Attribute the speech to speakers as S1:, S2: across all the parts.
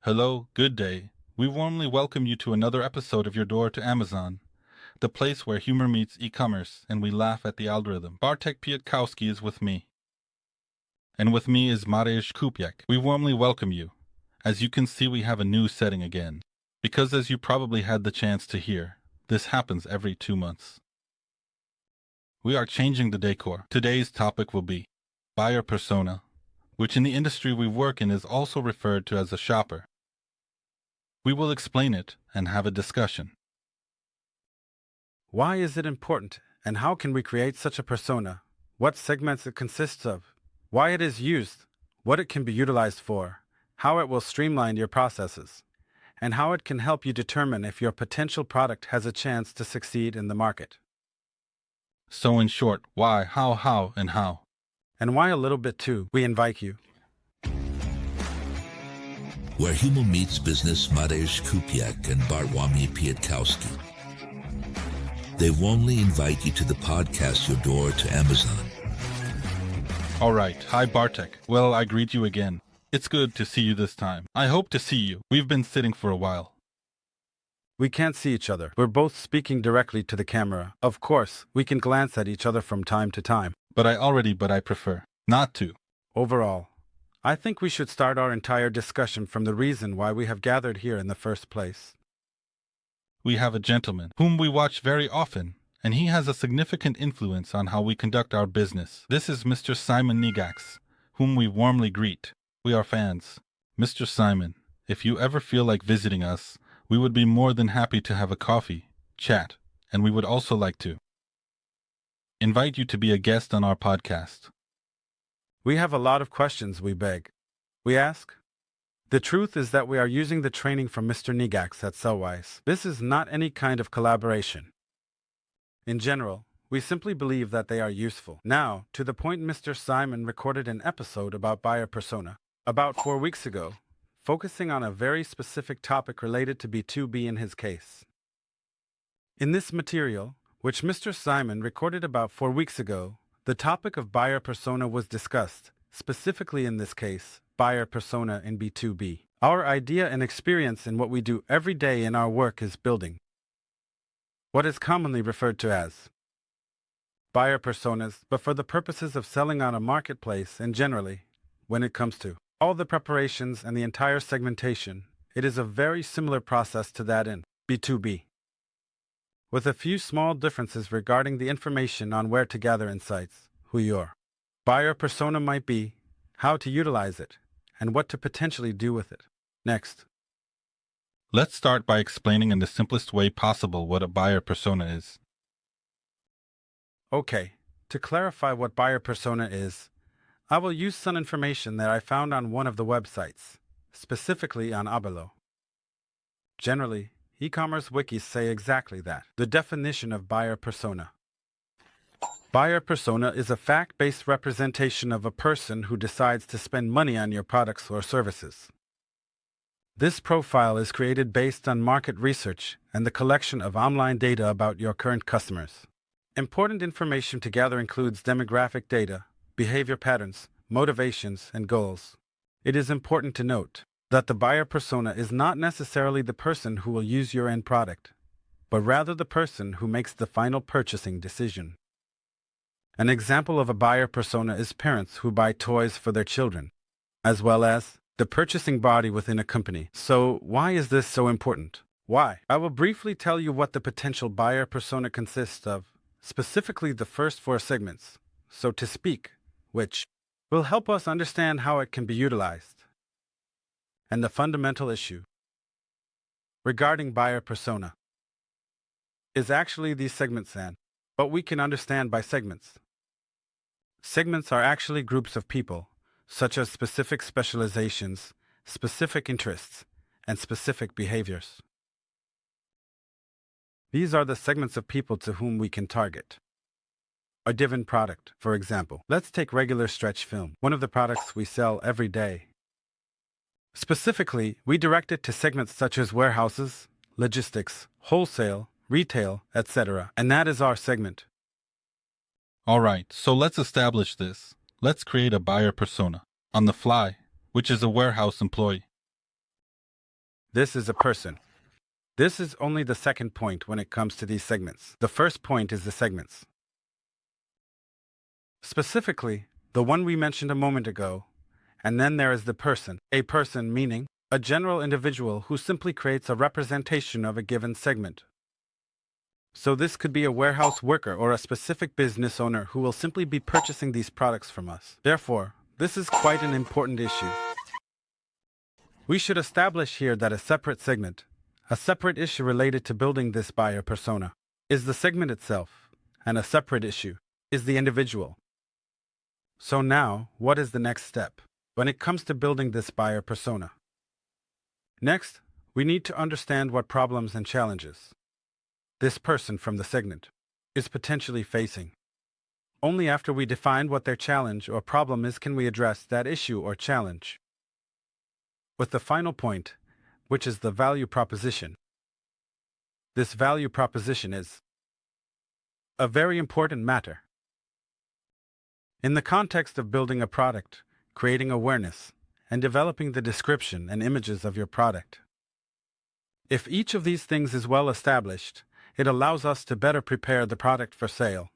S1: Hello, good day. We warmly welcome you to another episode of Your Door to Amazon, the place where humor meets e-commerce and we laugh at the algorithm. Bartek Piątkowski is with me. And with me is Mateusz Kupiec. We warmly welcome you. As you can see, we have a new setting again. Because as you probably had the chance to hear, this happens every 2 months. We are changing the decor. Today's topic will be buyer persona, which in the industry we work in is also referred to as a shopper. We will explain it and have a discussion.
S2: Why is it important, and how can we create such a persona? What segments it consists of? Why it is used? What it can be utilized for? How it will streamline your processes? And how it can help you determine if your potential product has a chance to succeed in the market.
S1: So in short, why, how, and how.
S2: And why a little bit too, we invite you.
S3: Where humor meets business, Mateusz Kupiec and Bartek Piątkowski. They warmly invite you to the podcast Your Door to Amazon.
S1: All right. Hi, Bartek. Well, I greet you again. It's good to see you this time. I hope to see you. We've been sitting for a while.
S2: We can't see each other. We're both speaking directly to the camera. Of course, we can glance at each other from time to time.
S1: But I prefer not to.
S2: Overall, I think we should start our entire discussion from the reason why we have gathered here in the first place.
S1: We have a gentleman whom we watch very often, and he has a significant influence on how we conduct our business. This is Mr. Simon Negax, whom we warmly greet. We are fans. Mr. Simon, if you ever feel like visiting us, we would be more than happy to have a coffee, chat, and we would also like to invite you to be a guest on our podcast.
S2: We have a lot of questions we beg. We ask. The truth is that we are using the training from Mr. Negax at Sellwise. This is not any kind of collaboration. In general, we simply believe that they are useful. Now, to the point, Mr. Simon recorded an episode about buyer persona about 4 weeks ago, focusing on a very specific topic related to B2B in his case. In this material, which Mr. Simon recorded about 4 weeks ago, the topic of buyer persona was discussed, specifically in this case, buyer persona in B2B. Our idea and experience in what we do every day in our work is building what is commonly referred to as buyer personas, but for the purposes of selling on a marketplace and generally, when it comes to all the preparations and the entire segmentation, it is a very similar process to that in B2B, with a few small differences regarding the information on where to gather insights, who your buyer persona might be, how to utilize it, and what to potentially do with it. Next.
S1: Let's start by explaining in the simplest way possible what a buyer persona is.
S2: Okay, to clarify what buyer persona is, I will use some information that I found on one of the websites, specifically on Abelo. Generally, e-commerce wikis say exactly that. The definition of buyer persona. Buyer persona is a fact-based representation of a person who decides to spend money on your products or services. This profile is created based on market research and the collection of online data about your current customers. Important information to gather includes demographic data, behavior patterns, motivations, and goals. It is important to note that the buyer persona is not necessarily the person who will use your end product, but rather the person who makes the final purchasing decision. An example of a buyer persona is parents who buy toys for their children, as well as the purchasing body within a company. So why is this so important? Why? I will briefly tell you what the potential buyer persona consists of, specifically the first 4 segments, so to speak, which will help us understand how it can be utilized, and the fundamental issue regarding buyer persona is actually these segments and what we can understand by segments. Segments are actually groups of people, such as specific specializations, specific interests, and specific behaviors. These are the segments of people to whom we can target a given product. For example, let's take regular stretch film, one of the products we sell every day. Specifically, we direct it to segments such as warehouses, logistics, wholesale, retail, etc., and that is our segment.
S1: All right, so let's establish this. Let's create a buyer persona on the fly, which is a warehouse employee.
S2: This is a person. This is only the second point when it comes to these segments. The first point is the segments. Specifically, the one we mentioned a moment ago, and then there is the person. A person meaning a general individual who simply creates a representation of a given segment. So this could be a warehouse worker or a specific business owner who will simply be purchasing these products from us. Therefore, this is quite an important issue. We should establish here that a separate segment, a separate issue related to building this buyer persona, is the segment itself, and a separate issue is the individual. So now, what is the next step when it comes to building this buyer persona? Next, we need to understand what problems and challenges this person from the segment is potentially facing. Only after we define what their challenge or problem is can we address that issue or challenge. With the final point, which is the value proposition. This value proposition is a very important matter. In the context of building a product, creating awareness, and developing the description and images of your product. If each of these things is well established, it allows us to better prepare the product for sale.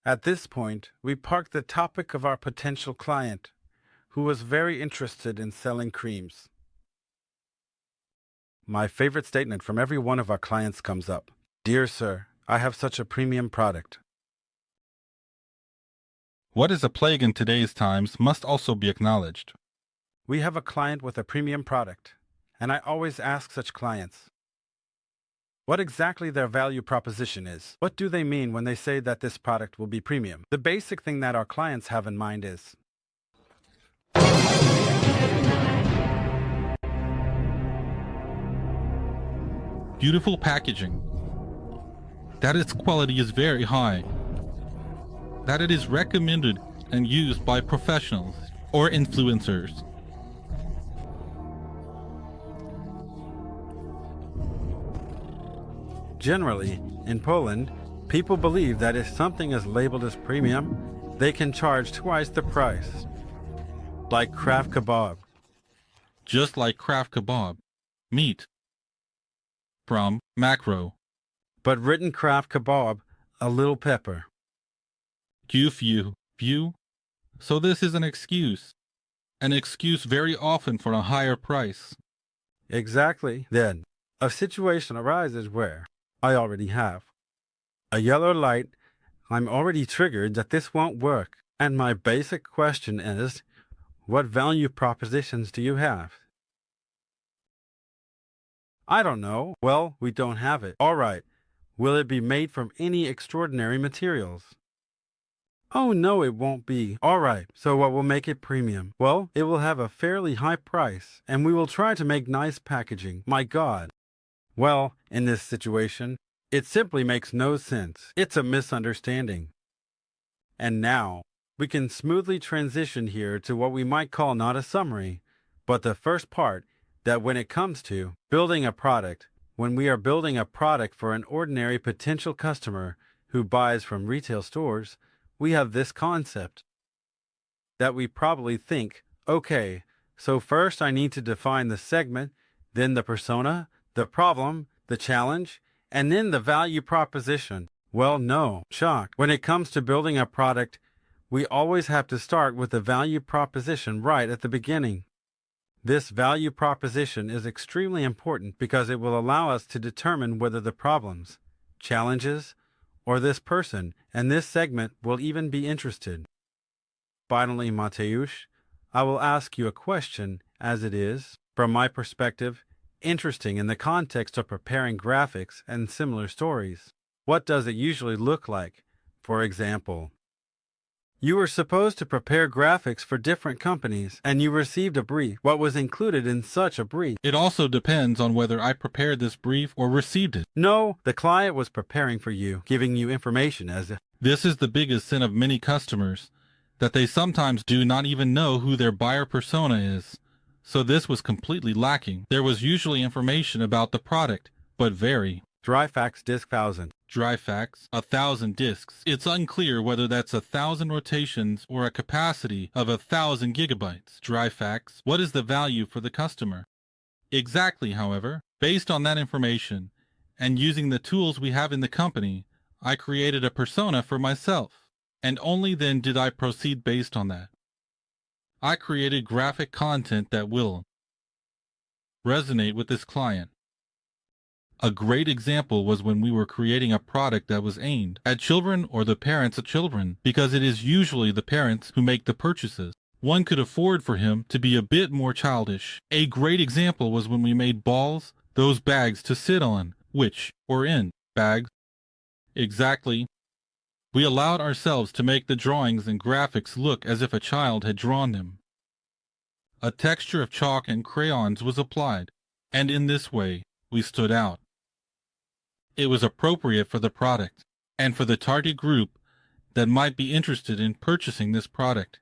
S2: At this point, we park the topic of our potential client, who was very interested in selling creams. My favorite statement from every one of our clients comes up. Dear sir, I have such a premium product.
S1: What is a plague in today's times must also be acknowledged.
S2: We have a client with a premium product, and I always ask such clients what exactly their value proposition is. What do they mean when they say that this product will be premium? The basic thing that our clients have in mind is
S1: beautiful packaging, that its quality is very high, that it is recommended and used by professionals or influencers.
S2: Generally, in Poland, people believe that if something is labeled as premium, they can charge twice the price. Like Kraft Kebab.
S1: Just like Kraft Kebab, meat from macro.
S2: But written Kraft Kebab, a little pepper.
S1: View. So this is an excuse very often for a higher price.
S2: Exactly. Then, a situation arises where I already have a yellow light. I'm already triggered that this won't work. And my basic question is, what value propositions do you have? I don't know. Well, we don't have it. All right. Will it be made from any extraordinary materials? Oh no, it won't be. All right, so what will make it premium? Well, it will have a fairly high price, and we will try to make nice packaging. My God. Well, in this situation, it simply makes no sense. It's a misunderstanding. And now, we can smoothly transition here to what we might call not a summary, but the first part, that when it comes to building a product, when we are building a product for an ordinary potential customer who buys from retail stores, we have this concept that we probably think, okay, so first I need to define the segment, then the persona, the problem, the challenge, and then the value proposition. Well, no, shock. When it comes to building a product, we always have to start with the value proposition right at the beginning. This value proposition is extremely important because it will allow us to determine whether the problems, challenges, or this person and this segment will even be interested. Finally, Mateusz, I will ask you a question as it is, from my perspective, interesting in the context of preparing graphics and similar stories. What does it usually look like? For example, you were supposed to prepare graphics for different companies, and you received a brief. What was included in such a brief?
S1: It also depends on whether I prepared this brief or received it.
S2: No, the client was preparing for you, giving you information as if.
S1: This is the biggest sin of many customers, that they sometimes do not even know who their buyer persona is. So this was completely lacking. There was usually information about the product, but very.
S2: Dry facts disc 1000.
S1: Dry facts, 1,000 disks. It's unclear whether that's 1,000 rotations or a capacity of 1,000 gigabytes. Dry facts, what is the value for the customer? Exactly, however. Based on that information, and using the tools we have in the company, I created a persona for myself, and only then did I proceed based on that. I created graphic content that will resonate with this client. A great example was when we were creating a product that was aimed at children or the parents of children, because it is usually the parents who make the purchases. One could afford for him to be a bit more childish. A great example was when we made balls, those bags to sit on, which, or in, bags. Exactly. We allowed ourselves to make the drawings and graphics look as if a child had drawn them. A texture of chalk and crayons was applied, and in this way, we stood out. It was appropriate for the product, and for the target group that might be interested in purchasing this product.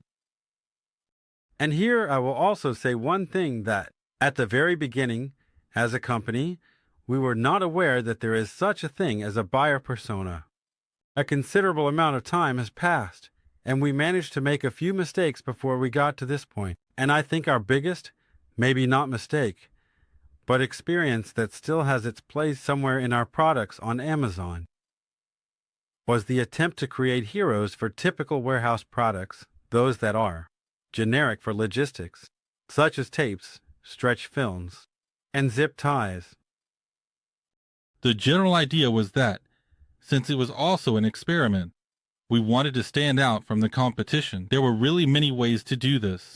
S2: And here I will also say one thing, that at the very beginning, as a company, we were not aware that there is such a thing as a buyer persona. A considerable amount of time has passed, and we managed to make a few mistakes before we got to this point. And I think our biggest, maybe not mistake, but experience that still has its place somewhere in our products on Amazon, was the attempt to create heroes for typical warehouse products, those that are generic for logistics, such as tapes, stretch films, and zip ties.
S1: The general idea was that, since it was also an experiment, we wanted to stand out from the competition. There were really many ways to do this.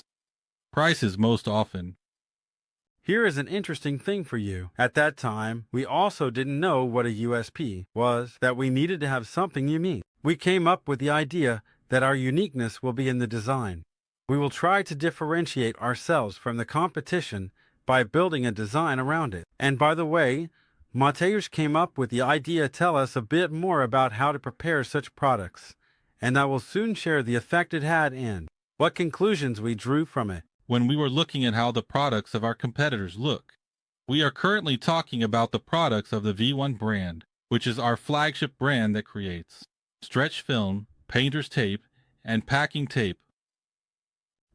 S1: Prices most often.
S2: Here is an interesting thing for you. At that time, we also didn't know what a USP was, that we needed to have something unique. We came up with the idea that our uniqueness will be in the design. We will try to differentiate ourselves from the competition by building a design around it. And by the way, Mateusz came up with the idea to tell us a bit more about how to prepare such products, and I will soon share the effect it had and what conclusions we drew from it.
S1: When we were looking at how the products of our competitors look. We are currently talking about the products of the V1 brand, which is our flagship brand that creates stretch film, painter's tape, and packing tape.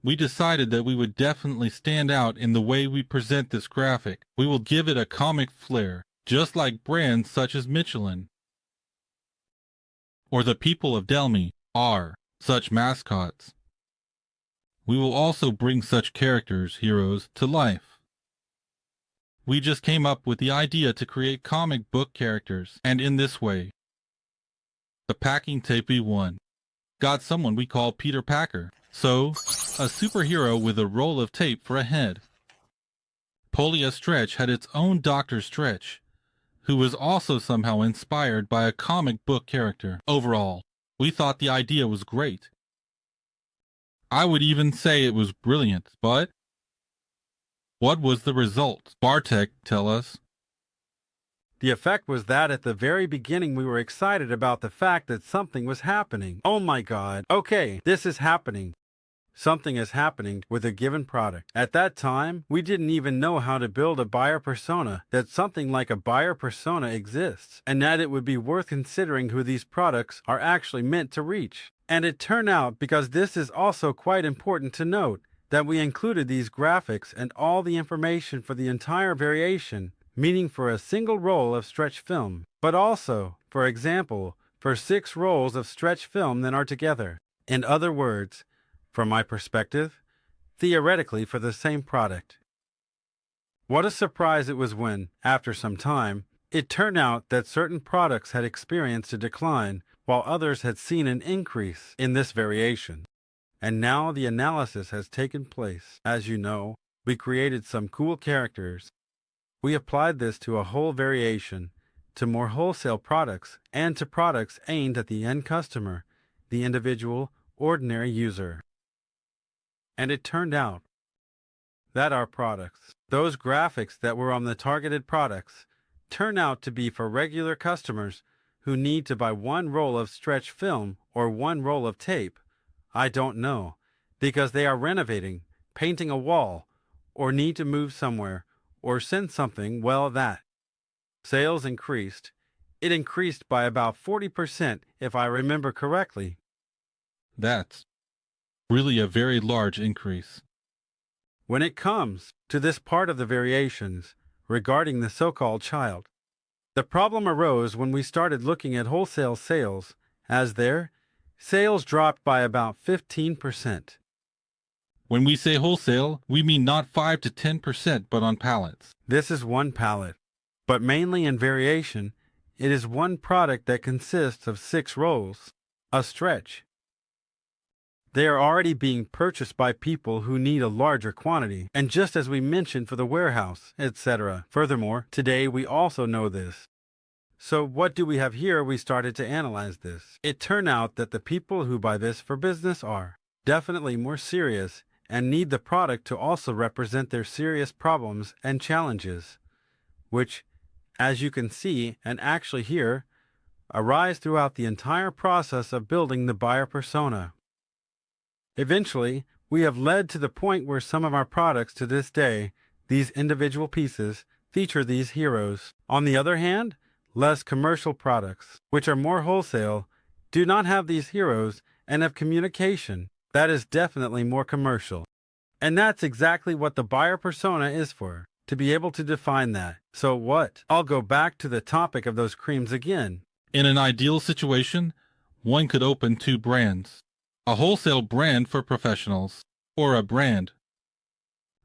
S1: We decided that we would definitely stand out in the way we present this graphic. We will give it a comic flair, just like brands such as Michelin, or the people of Delmi are such mascots. We will also bring such characters, heroes, to life. We just came up with the idea to create comic book characters, and in this way, the packing tape we won got someone we call Peter Packer, so a superhero with a roll of tape for a head. Polia Stretch had its own Dr. Stretch, who was also somehow inspired by a comic book character. Overall, we thought the idea was great. I would even say it was brilliant, but what was the result? Bartek, tell us.
S2: The effect was that at the very beginning we were excited about the fact that something was happening. Oh my God, okay, this is happening. Something is happening with a given product. At that time, we didn't even know how to build a buyer persona, that something like a buyer persona exists, and that it would be worth considering who these products are actually meant to reach. And it turned out, because this is also quite important to note, that we included these graphics and all the information for the entire variation, meaning for a single roll of stretch film, but also, for example, for 6 rolls of stretch film that are together. In other words, from my perspective, theoretically for the same product. What a surprise it was when, after some time, it turned out that certain products had experienced a decline while others had seen an increase in this variation. And now the analysis has taken place. As you know, we created some cool characters. We applied this to a whole variation, to more wholesale products, and to products aimed at the end customer, the individual, ordinary user. And it turned out that our products, those graphics that were on the targeted products, turn out to be for regular customers who need to buy 1 roll of stretch film or 1 roll of tape, I don't know, because they are renovating, painting a wall, or need to move somewhere, or send something. Well, that sales increased. It increased by about 40% if I remember correctly.
S1: That's really a very large increase.
S2: When it comes to this part of the variations regarding the so-called child, the problem arose when we started looking at wholesale sales, as their sales dropped by about 15%.
S1: When we say wholesale, we mean not 5 to 10%, but on pallets.
S2: This is one pallet, but mainly in variation, it is one product that consists of 6 rolls, a stretch. They are already being purchased by people who need a larger quantity, and just as we mentioned for the warehouse, etc. Furthermore, today we also know this. So what do we have here? We started to analyze this. It turned out that the people who buy this for business are definitely more serious and need the product to also represent their serious problems and challenges, which, as you can see and actually hear, arise throughout the entire process of building the buyer persona. Eventually, we have led to the point where some of our products to this day, these individual pieces, feature these heroes. On the other hand, less commercial products, which are more wholesale, do not have these heroes and have communication that is definitely more commercial. And that's exactly what the buyer persona is for, to be able to define that. So what? I'll go back to the topic of those creams again.
S1: In an ideal situation, one could open 2 brands. A wholesale brand for professionals, or a brand.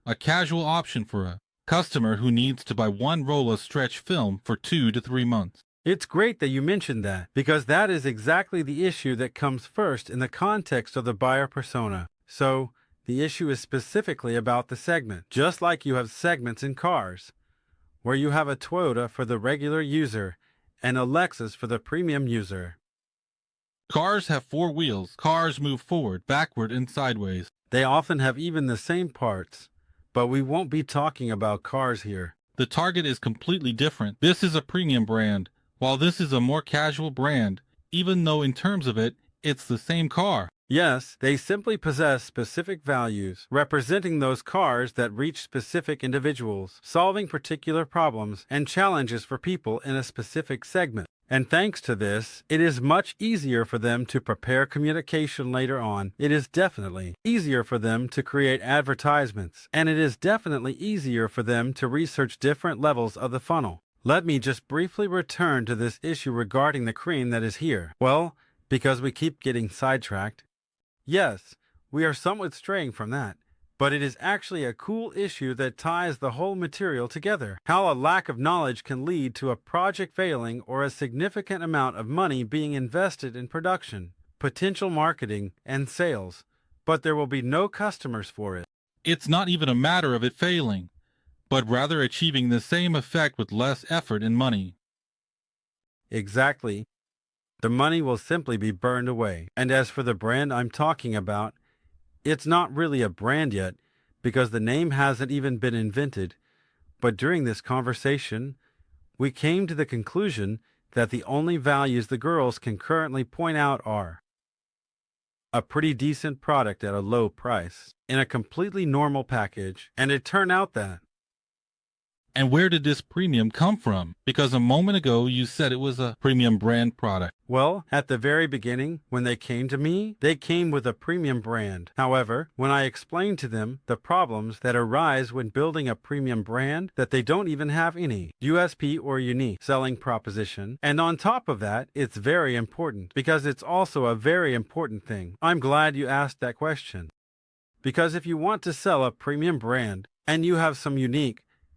S1: A casual option for a customer who needs to buy 1 roll of stretch film for 2 to 3 months.
S2: It's great that you mentioned that, because that is exactly the issue that comes first in the context of the buyer persona. So, the issue is specifically about the segment, just like you have segments in cars, where you have a Toyota for the regular user and a Lexus for the premium user.
S1: Cars have 4 wheels. Cars move forward, backward, and sideways.
S2: They often have even the same parts, but we won't be talking about cars here.
S1: The target is completely different. This is a premium brand, while this is a more casual brand, even though in terms of it, it's the same car.
S2: Yes, they simply possess specific values, representing those cars that reach specific individuals, solving particular problems and challenges for people in a specific segment. And thanks to this, it is much easier for them to prepare communication later on. It is definitely easier for them to create advertisements, and it is definitely easier for them to research different levels of the funnel. Let me just briefly return to this issue regarding the cream that is here. Well, because we keep getting sidetracked. Yes, we are somewhat straying from that, but it is actually a cool issue that ties the whole material together. How a lack of knowledge can lead to a project failing or a significant amount of money being invested in production, potential marketing, and sales, but there will be no customers for it.
S1: It's not even a matter of it failing, but rather achieving the same effect with less effort and money.
S2: Exactly. The money will simply be burned away. And as for the brand I'm talking about, it's not really a brand yet because the name hasn't even been invented. But during this conversation, we came to the conclusion that the only values the girls can currently point out are a pretty decent product at a low price in a completely normal package, and it turned out that.
S1: And where did this premium come from? Because a moment ago you said it was a premium brand product.
S2: Well, at the very beginning, when they came to me, they came with a premium brand. However, when I explained to them the problems that arise when building a premium brand, that they don't even have any USP or unique selling proposition, and on top of that, it's very important, because it's also a very important thing. I'm glad you asked that question. Because if you want to sell a premium brand, and you have some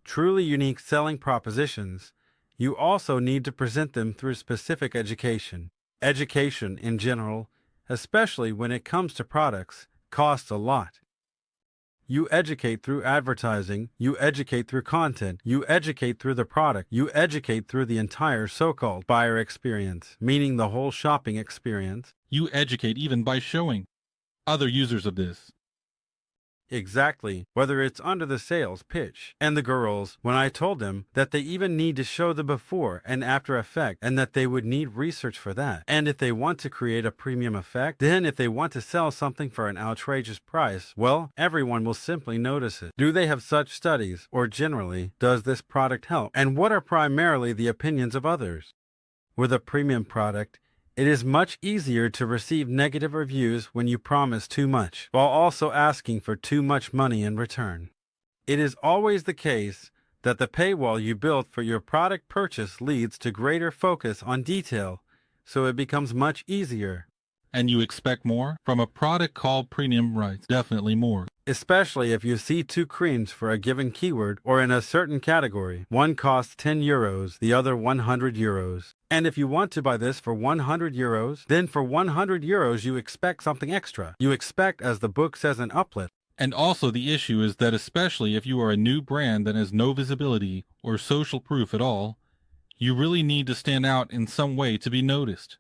S2: truly unique selling propositions, you also need to present them through specific education. Education in general, especially when it comes to products, costs a lot. You educate through advertising, you educate through content, you educate through the product, you educate through the entire so-called buyer experience, meaning the whole shopping experience.
S1: You educate even by showing other users of this.
S2: Exactly, whether it's under the sales pitch. And the girls, when I told them that they even need to show the before and after effect, and that they would need research for that. And if they want to create a premium effect, then if they want to sell something for an outrageous price, well, everyone will simply notice it. Do they have such studies, or generally, does this product help? And what are primarily the opinions of others? With a premium product, It is much easier to receive negative reviews when you promise too much, while also asking for too much money in return. It is always the case that the paywall you built for your product purchase leads to greater focus on detail, so it becomes much easier.
S1: And you expect more? From a product called premium, right? Definitely more.
S2: Especially if you see two creams for a given keyword or in a certain category. One costs 10 euros, the other 100 euros. And if you want to buy this for 100 euros, then for 100 euros you expect something extra. You expect, as the book says, an uplift.
S1: And also the issue is that especially if you are a new brand that has no visibility or social proof at all, you really need to stand out in some way to be noticed.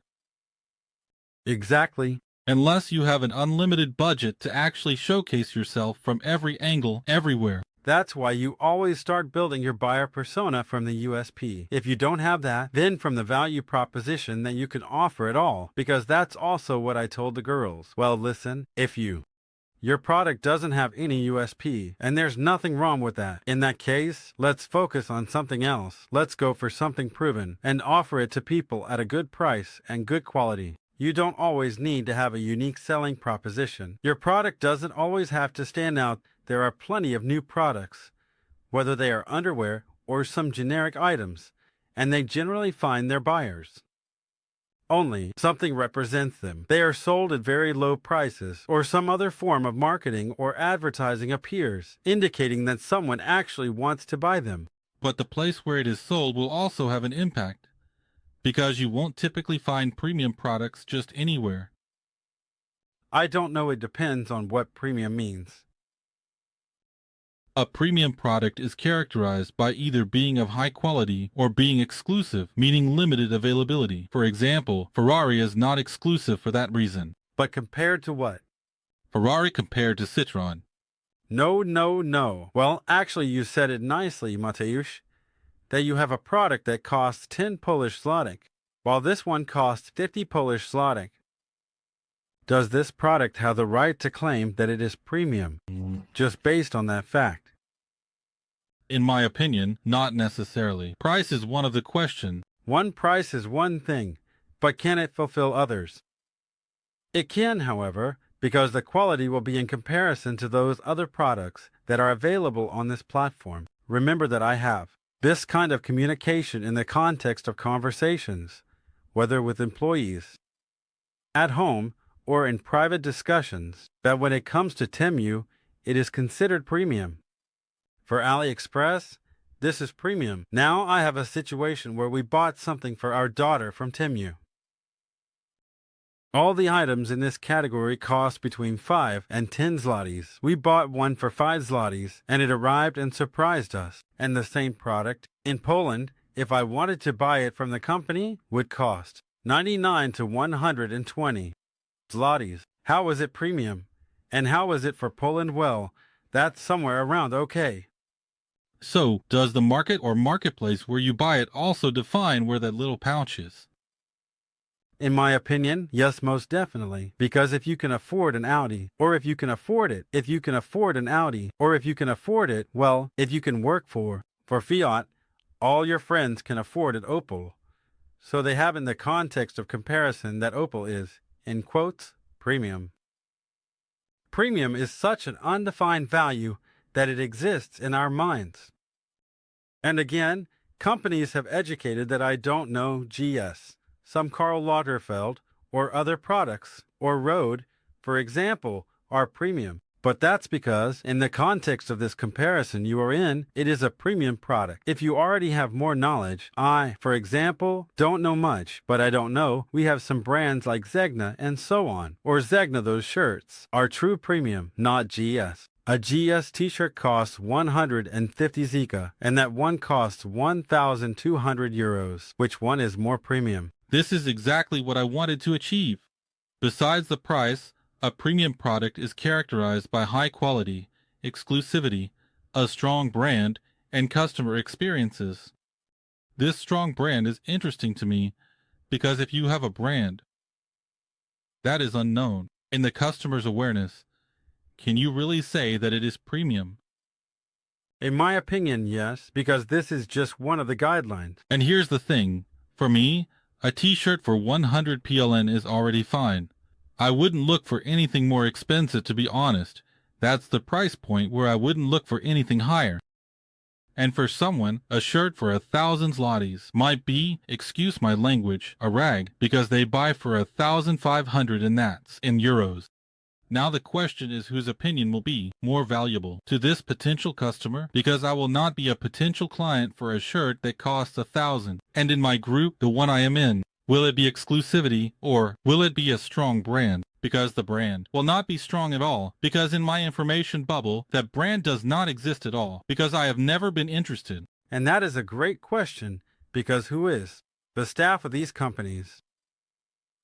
S2: Exactly.
S1: Unless you have an unlimited budget to actually showcase yourself from every angle, everywhere.
S2: That's why you always start building your buyer persona from the USP. If you don't have that, then from the value proposition that you can offer at all, because that's also what I told the girls. Well, listen, if your product doesn't have any USP, and there's nothing wrong with that. In that case, let's focus on something else. Let's go for something proven and offer it to people at a good price and good quality. You don't always need to have a unique selling proposition. Your product doesn't always have to stand out. There are plenty of new products, whether they are underwear or some generic items, and they generally find their buyers. Only something represents them. They are sold at very low prices, or some other form of marketing or advertising appears, indicating that someone actually wants to buy them.
S1: But the place where it is sold will also have an impact, because you won't typically find premium products just anywhere.
S2: I don't know, it depends on what premium means.
S1: A premium product is characterized by either being of high quality or being exclusive, meaning limited availability. For example, Ferrari is not exclusive for that reason.
S2: But compared to what?
S1: Ferrari compared to Citroën.
S2: No. Well, actually you said it nicely, Mateusz, that you have a product that costs 10 Polish zloty, while this one costs 50 Polish zloty. Does this product have the right to claim that it is premium, just based on that fact?
S1: In my opinion, not necessarily. Price is one of the questions.
S2: One price is one thing, but can it fulfill others? It can, however, because the quality will be in comparison to those other products that are available on this platform. Remember that I have this kind of communication in the context of conversations, whether with employees, at home, or in private discussions, that when it comes to Temu, it is considered premium. For AliExpress, this is premium. Now I have a situation where we bought something for our daughter from Temu. All the items in this category cost between 5 and 10 zlotys. We bought one for 5 zlotys, and it arrived and surprised us. And the same product, in Poland, if I wanted to buy it from the company, would cost 99 to 120 zlotys. How is it premium? And how is it for Poland? Well, that's somewhere around okay.
S1: So, does the market or marketplace where you buy it also define where that little pouch is?
S2: In my opinion, yes, most definitely. Because if you can afford an Audi, or if you can afford it, if you can afford an Audi, or if you can afford it, well, if you can work for Fiat, all your friends can afford an Opel. So they have in the context of comparison that Opel is, in quotes, premium. Premium is such an undefined value that it exists in our minds. And again, companies have educated that I don't know GS. Some Karl Lagerfeld or other products or Rode, for example, are premium. But that's because, in the context of this comparison you are in, it is a premium product. If you already have more knowledge, I, for example, don't know much, but I don't know, we have some brands like Zegna and so on. Or Zegna, those shirts, are true premium, not GS. A GS t-shirt costs 150 zika, and that one costs 1,200 euros. Which one is more premium?
S1: This is exactly what I wanted to achieve. Besides the price, a premium product is characterized by high quality, exclusivity, a strong brand, and customer experiences. This strong brand is interesting to me because if you have a brand that is unknown in the customer's awareness, can you really say that it is premium?
S2: In my opinion, yes, because this is just one of the guidelines.
S1: And here's the thing. For me, A t-shirt for 100 PLN is already fine. I wouldn't look for anything more expensive, to be honest. That's the price point where I wouldn't look for anything higher. And for someone, a shirt for 1,000 zlotys might be, excuse my language, a rag, because they buy for 1,500 and that's in euros. Now the question is whose opinion will be more valuable to this potential customer, because I will not be a potential client for a shirt that costs 1,000. And in my group, the one I am in, will it be exclusivity or will it be a strong brand? Because the brand will not be strong at all, because in my information bubble, that brand does not exist at all, because I have never been interested.
S2: And that is a great question, because who is? The staff of these companies.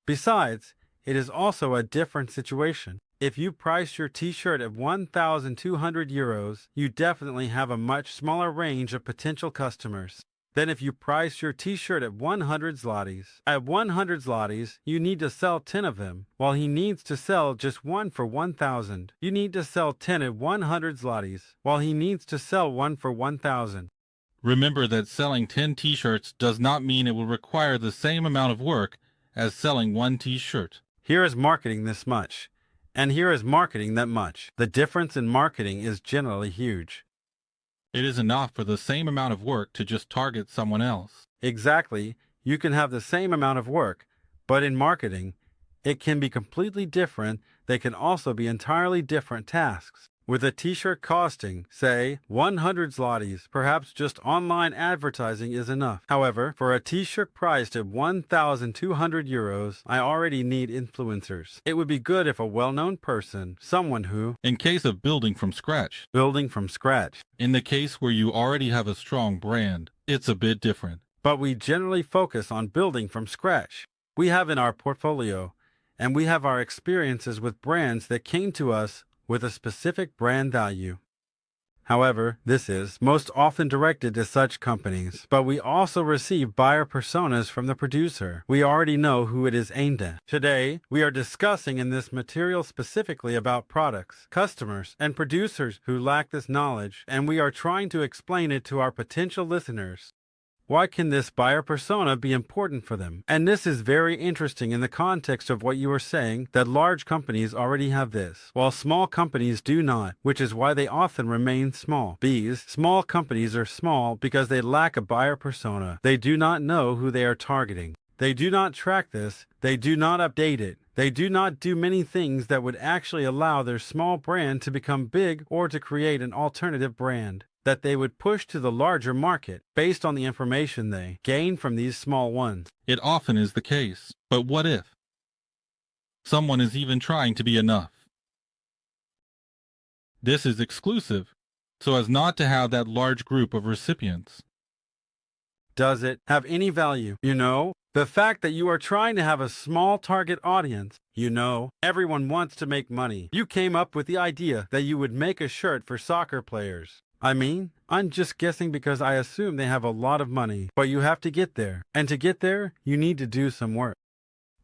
S2: Besides, it is also a different situation. If you price your t-shirt at 1,200 euros, you definitely have a much smaller range of potential customers than if you price your t-shirt at 100 zlotys. At 100 zlotys, you need to sell 10 of them, while he needs to sell just one for 1,000. You need to sell 10 at 100 zlotys, while he needs to sell one for 1,000.
S1: Remember that selling 10 t-shirts does not mean it will require the same amount of work as selling one t-shirt.
S2: Here is marketing this much, and here is marketing that much. The difference in marketing is generally huge.
S1: It is enough for the same amount of work to just target someone else.
S2: Exactly. You can have the same amount of work, but in marketing, it can be completely different. They can also be entirely different tasks. With a t-shirt costing, say, 100 zlotys, perhaps just online advertising is enough. However, for a t-shirt priced at 1,200 euros, I already need influencers. It would be good if a well-known person, someone who...
S1: In case of building from scratch.
S2: Building from scratch.
S1: In the case where you already have a strong brand, it's a bit different.
S2: But we generally focus on building from scratch. We have in our portfolio, and we have our experiences with brands that came to us with a specific brand value. However, this is most often directed to such companies, but we also receive buyer personas from the producer. We already know who it is aimed at. Today, we are discussing in this material specifically about products, customers, and producers who lack this knowledge, and we are trying to explain it to our potential listeners. Why can this buyer persona be important for them? And this is very interesting in the context of what you were saying, that large companies already have this, while small companies do not, which is why they often remain small. Small companies are small because they lack a buyer persona. They do not know who they are targeting. They do not track this. They do not update it. They do not do many things that would actually allow their small brand to become big or to create an alternative brand that they would push to the larger market based on the information they gain from these small ones.
S1: It often is the case. But what if someone is even trying to be enough? This is exclusive, so as not to have that large group of recipients.
S2: Does it have any value? The fact that you are trying to have a small target audience, everyone wants to make money. You came up with the idea that you would make a shirt for soccer players. I'm just guessing because I assume they have a lot of money, but you have to get there. And to get there, you need to do some work.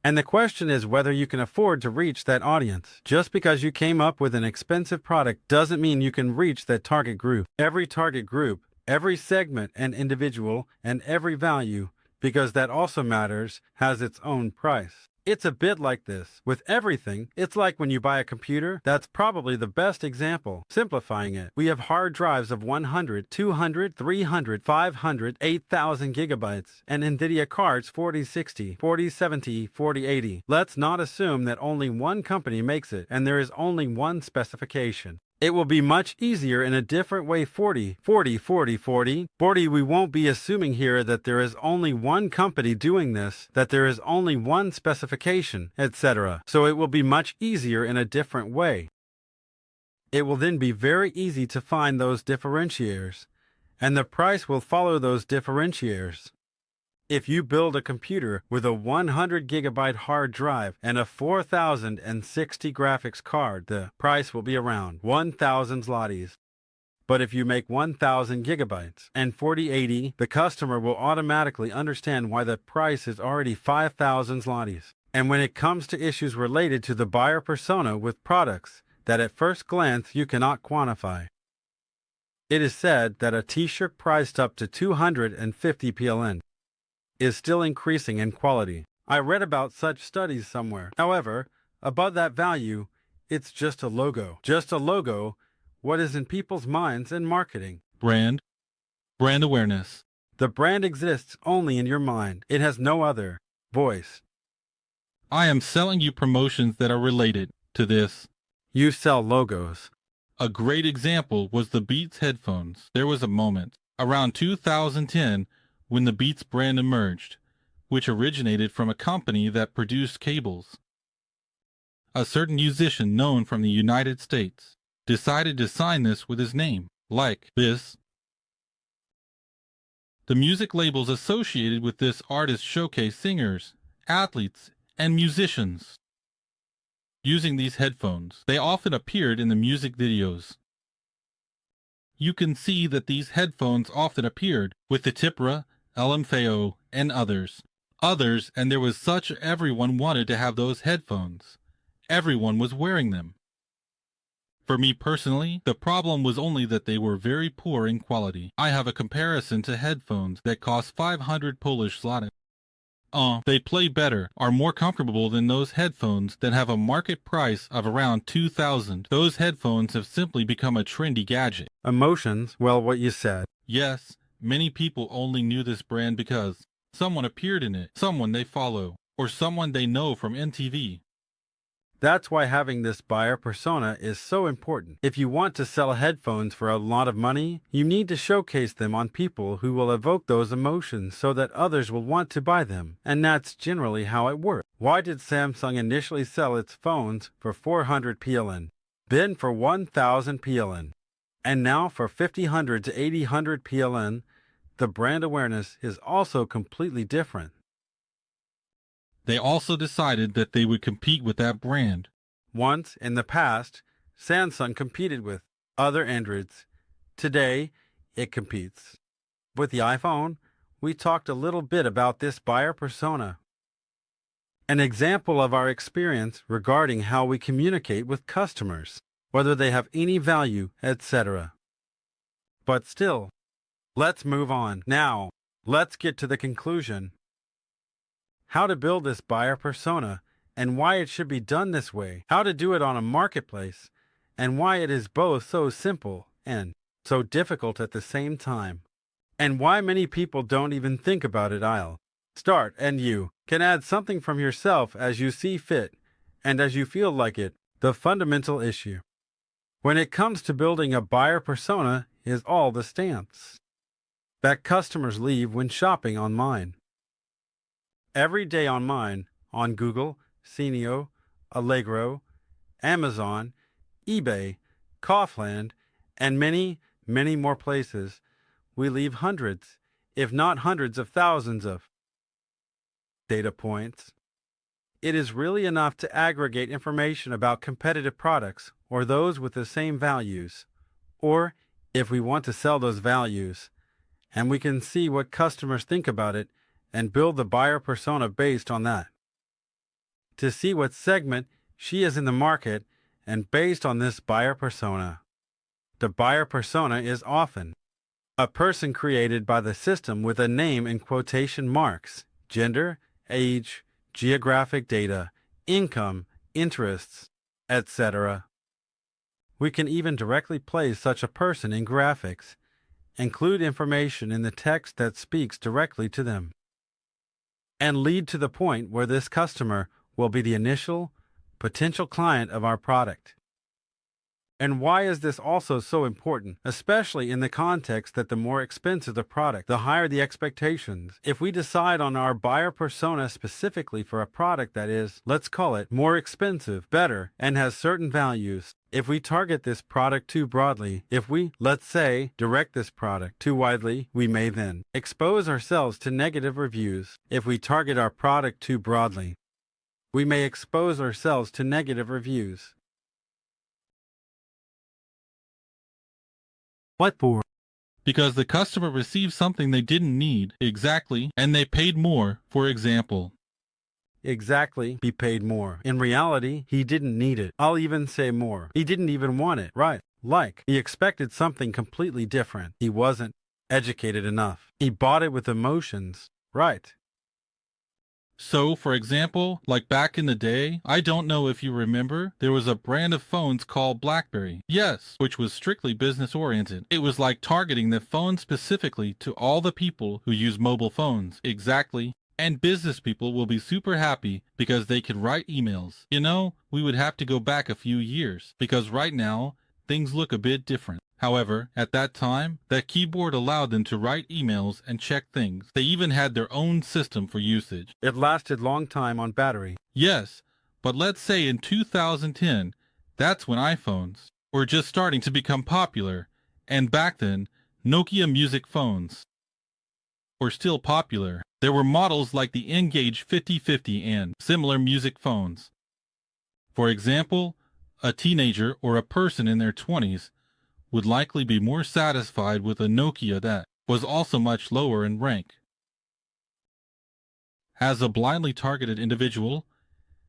S2: And the question is whether you can afford to reach that audience. Just because you came up with an expensive product doesn't mean you can reach that target group. Every target group, every segment and individual, and every value, because that also matters, has its own price. It's a bit like this. With everything, it's like when you buy a computer. That's probably the best example. Simplifying it, we have hard drives of 100, 200, 300, 500, 8,000 gigabytes, and NVIDIA cards 4060, 4070, 4080. Let's not assume that only one company makes it, and there is only one specification. It will be much easier in a different way. 40, we won't be assuming here that there is only one company doing this, that there is only one specification, etc. So it will be much easier in a different way. It will then be very easy to find those differentiators, and the price will follow those differentiators. If you build a computer with a 100 gigabyte hard drive and a 4060 graphics card, the price will be around 1,000 zlotys. But if you make 1,000 gigabytes and 4080, the customer will automatically understand why the price is already 5,000 zlotys. And when it comes to issues related to the buyer persona with products that at first glance you cannot quantify, it is said that a t-shirt priced up to 250 PLN is still increasing in quality. I read about such studies somewhere. However, above that value, it's just a logo. Just a logo, what is in people's minds and marketing.
S1: Brand awareness.
S2: The brand exists only in your mind. It has no other voice.
S1: I am selling you promotions that are related to this.
S2: You sell logos.
S1: A great example was the Beats headphones. There was a moment, around 2010, when the Beats brand emerged, which originated from a company that produced cables. A certain musician known from the United States decided to sign this with his name, like this. The music labels associated with this artist showcase singers, athletes, and musicians. Using these headphones, they often appeared in the music videos. You can see that these headphones often appeared with the Tipra, LMFAO, and others. And there was such everyone wanted to have those headphones. Everyone was wearing them. For me personally, the problem was only that they were very poor in quality. I have a comparison to headphones that cost 500 Polish zloty. They play better, are more comfortable than those headphones that have a market price of around 2,000. Those headphones have simply become a trendy gadget.
S2: Emotions, well, what you said.
S1: Yes, many people only knew this brand because someone appeared in it, someone they follow, or someone they know from MTV.
S2: That's why having this buyer persona is so important. If you want to sell headphones for a lot of money, you need to showcase them on people who will evoke those emotions so that others will want to buy them. And that's generally how it works. Why did Samsung initially sell its phones for 400 PLN, then for 1,000 PLN, and now for 500 to 800 PLN? The brand awareness is also completely different.
S1: They also decided that they would compete with that brand.
S2: Once, in the past, Samsung competed with other Androids. Today, it competes. With the iPhone, we talked a little bit about this buyer persona. An example of our experience regarding how we communicate with customers, whether they have any value, etc. But still, let's move on. Now, let's get to the conclusion. How to build this buyer persona and why it should be done this way, how to do it on a marketplace, and why it is both so simple and so difficult at the same time, and why many people don't even think about it. I'll start, and you can add something from yourself as you see fit and as you feel like it. The fundamental issue when it comes to building a buyer persona is all the stamps that customers leave when shopping online. Every day online, on Google, Senio, Allegro, Amazon, eBay, Kaufland, and many, many more places, we leave hundreds, if not hundreds of thousands of data points. It is really enough to aggregate information about competitive products or those with the same values, or if we want to sell those values, and we can see what customers think about it and build the buyer persona based on that. To see what segment she is in the market and based on this buyer persona. The buyer persona is often a person created by the system with a name in quotation marks, gender, age, geographic data, income, interests, etc. We can even directly place such a person in graphics, include information in the text that speaks directly to them, and lead to the point where this customer will be the initial potential client of our product. And why is this also so important, especially in the context that the more expensive the product, the higher the expectations? If we decide on our buyer persona specifically for a product that is, let's call it, more expensive, better, and has certain values, if we target this product too broadly, if we, let's say, direct this product too widely, we may then expose ourselves to negative reviews. If we target our product too broadly, we may expose ourselves to negative reviews. What for?
S1: Because the customer received something they didn't need, exactly, and they paid more, for example.
S2: Exactly, he paid more. In reality, he didn't need it. I'll even say more. He didn't even want it, right? Like, he expected something completely different. He wasn't educated enough. He bought it with emotions, right?
S1: So, for example, like back in the day, I don't know if you remember, there was a brand of phones called BlackBerry. Yes, which was strictly business-oriented. It was like targeting the phone specifically to all the people who use mobile phones. Exactly. And business people will be super happy because they could write emails. You know, we would have to go back a few years because right now, things look a bit different. However, at that time, that keyboard allowed them to write emails and check things. They even had their own system for usage.
S2: It lasted long time on battery.
S1: Yes, but let's say in 2010, that's when iPhones were just starting to become popular, and back then, Nokia music phones were still popular. There were models like the N-Gage 5050 and similar music phones. For example, a teenager or a person in their 20s would likely be more satisfied with a Nokia that was also much lower in rank. As a blindly targeted individual,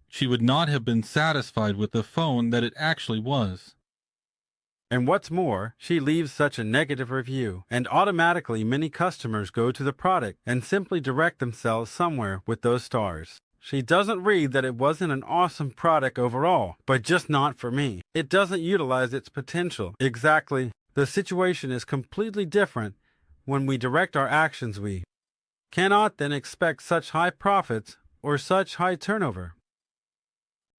S1: she would not have been satisfied with the phone that it actually was.
S2: And what's more, she leaves such a negative review, and automatically many customers go to the product and simply direct themselves somewhere with those stars. She doesn't read that it wasn't an awesome product overall, but just not for me. It doesn't utilize its potential. Exactly. The situation is completely different when we direct our actions. We cannot then expect such high profits or such high turnover.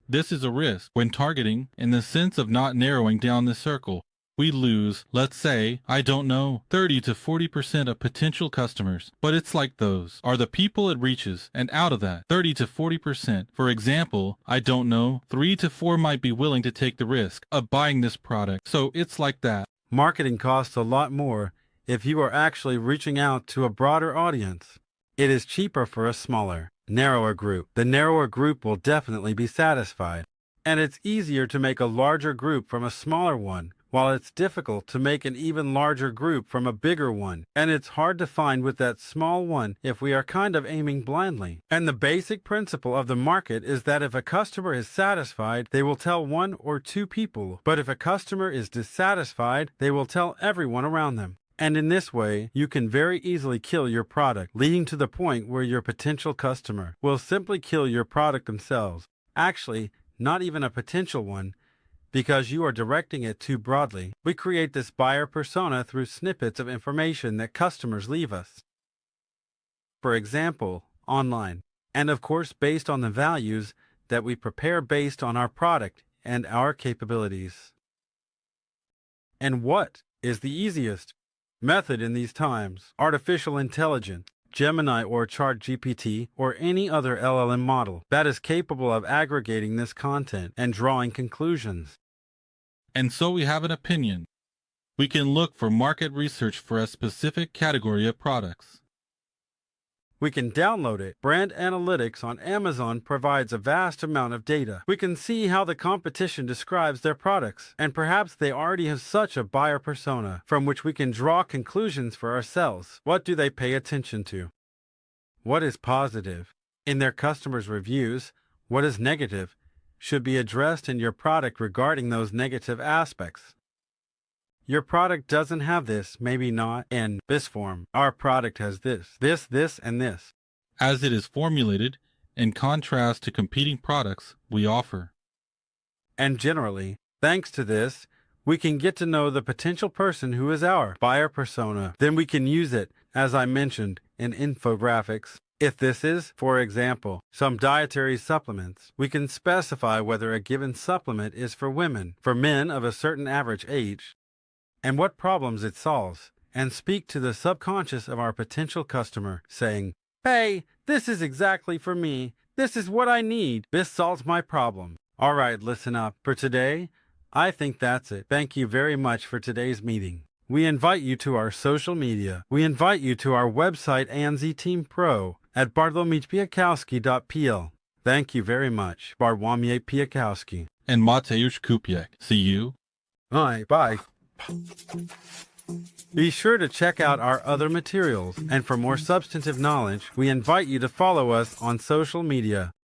S1: This is a risk when targeting in the sense of not narrowing down the circle. We lose, let's say, 30 to 40% of potential customers. But it's like those are the people it reaches, and out of that 30 to 40%, for example, 3 to 4 might be willing to take the risk of buying this product. So it's like that.
S2: Marketing costs a lot more if you are actually reaching out to a broader audience. It is cheaper for a smaller, narrower group. The narrower group will definitely be satisfied. And it's easier to make a larger group from a smaller one, while it's difficult to make an even larger group from a bigger one. And it's hard to find with that small one if we are kind of aiming blindly. And the basic principle of the market is that if a customer is satisfied, they will tell 1 or 2 people. But if a customer is dissatisfied, they will tell everyone around them. And in this way, you can very easily kill your product, leading to the point where your potential customer will simply kill your product themselves. Actually, not even a potential one, because you are directing it too broadly. We create this buyer persona through snippets of information that customers leave us. For example, online. And of course, based on the values that we prepare based on our product and our capabilities. And what is the easiest method in these times? Artificial intelligence, Gemini or ChatGPT, or any other LLM model that is capable of aggregating this content and drawing conclusions.
S1: And so we have an opinion. We can look for market research for a specific category of products.
S2: We can download it. Brand analytics on Amazon provides a vast amount of data. We can see how the competition describes their products, and perhaps they already have such a buyer persona from which we can draw conclusions for ourselves. What do they pay attention to? What is positive in their customers' reviews? What is negative should be addressed in your product regarding those negative aspects. Your product doesn't have this, maybe not, in this form. Our product has this, and this.
S1: As it is formulated in contrast to competing products we offer.
S2: And generally, thanks to this, we can get to know the potential person who is our buyer persona. Then we can use it, as I mentioned, in infographics. If this is, for example, some dietary supplements, we can specify whether a given supplement is for women, for men of a certain average age, and what problems it solves, and speak to the subconscious of our potential customer, saying, "Hey, this is exactly for me. This is what I need. This solves my problem." All right, listen up. For today, I think that's it. Thank you very much for today's meeting. We invite you to our social media. We invite you to our website, ANZ Team Pro, at bartłomiej.pl. Thank you very much, Bartłomiej Piątkowski.
S1: And Mateusz Kupiec. See you.
S2: Bye. Be sure to check out our other materials, and for more substantive knowledge, we invite you to follow us on social media.